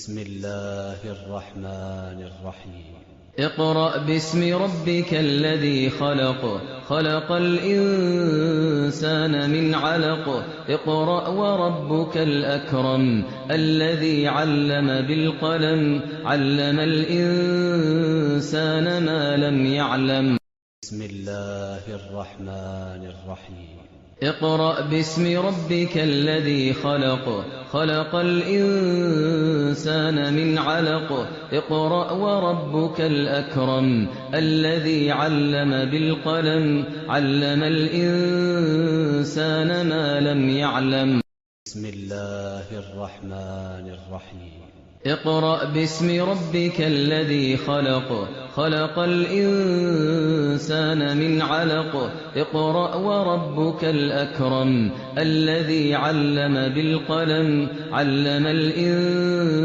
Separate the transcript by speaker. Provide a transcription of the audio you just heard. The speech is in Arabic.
Speaker 1: بسم الله الرحمن الرحيم.
Speaker 2: اقرأ باسم ربك الذي خلق خلق الإنسان من علق اقرأ وربك الأكرم الذي علم بالقلم علم الإنسان ما لم يعلم.
Speaker 1: بسم الله الرحمن الرحيم.
Speaker 2: اقرأ باسم ربك الذي خلق خلق الإنسان من علق اقرأ وربك الأكرم الذي علم بالقلم علم الإنسان ما لم يعلم.
Speaker 1: بسم الله الرحمن الرحيم.
Speaker 2: اقرأ باسم ربك الذي خلق خلق الإنسان من علق اقرأ وربك الأكرم الذي علم بالقلم علم الإنسان